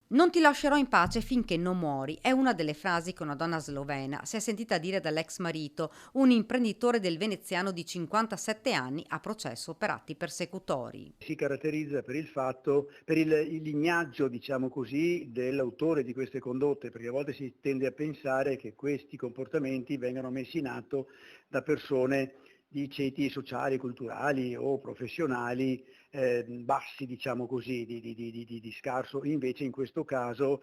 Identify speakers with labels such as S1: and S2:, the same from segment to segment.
S1: Non ti lascerò in pace finché non muori è una delle frasi che una donna slovena si è sentita dire dall'ex marito, un imprenditore del veneziano di 57 anni a processo per atti persecutori.
S2: Si caratterizza per il fatto per il lignaggio, diciamo così, dell'autore di queste condotte, perché a volte si tende a pensare che questi comportamenti vengano messi in atto da persone di ceti sociali, culturali o professionali bassi, diciamo così, di scarso. Invece in questo caso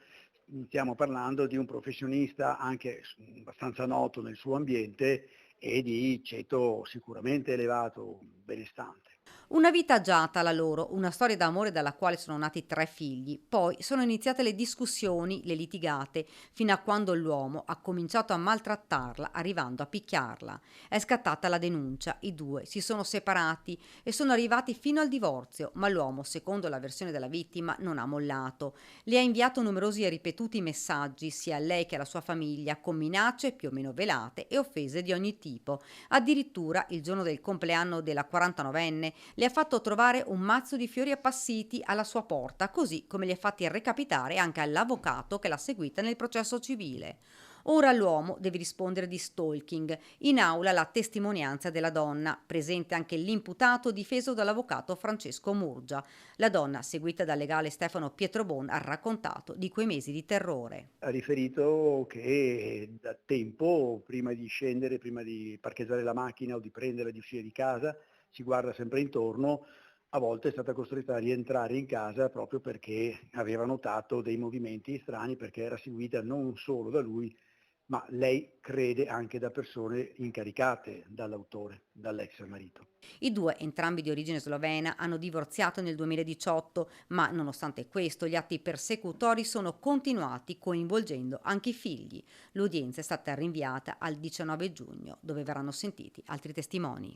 S2: stiamo parlando di un professionista anche abbastanza noto nel suo ambiente e di ceto sicuramente elevato, benestante.
S1: Una vita agiata la loro, una storia d'amore dalla quale sono nati 3 figli. Poi sono iniziate le discussioni, le litigate, fino a quando l'uomo ha cominciato a maltrattarla, arrivando a picchiarla. È scattata la denuncia, i due si sono separati e sono arrivati fino al divorzio, ma l'uomo, secondo la versione della vittima, non ha mollato. Le ha inviato numerosi e ripetuti messaggi, sia a lei che alla sua famiglia, con minacce più o meno velate e offese di ogni tipo. Addirittura, il giorno del compleanno della 49enne, le ha fatto trovare un mazzo di fiori appassiti alla sua porta, così come li ha fatti recapitare anche all'avvocato che l'ha seguita nel processo civile. Ora l'uomo deve rispondere di stalking. In aula la testimonianza della donna, presente anche l'imputato difeso dall'avvocato Francesco Murgia. La donna, seguita dal legale Stefano Pietrobon, ha raccontato di quei mesi di terrore.
S2: Ha riferito che da tempo, prima di scendere, prima di parcheggiare la macchina o di prenderla, di uscire di casa, si guarda sempre intorno, a volte è stata costretta a rientrare in casa proprio perché aveva notato dei movimenti strani, perché era seguita non solo da lui, ma lei crede anche da persone incaricate dall'autore, dall'ex marito.
S1: I due, entrambi di origine slovena, hanno divorziato nel 2018, ma nonostante questo gli atti persecutori sono continuati coinvolgendo anche i figli. L'udienza è stata rinviata al 19 giugno, dove verranno sentiti altri testimoni.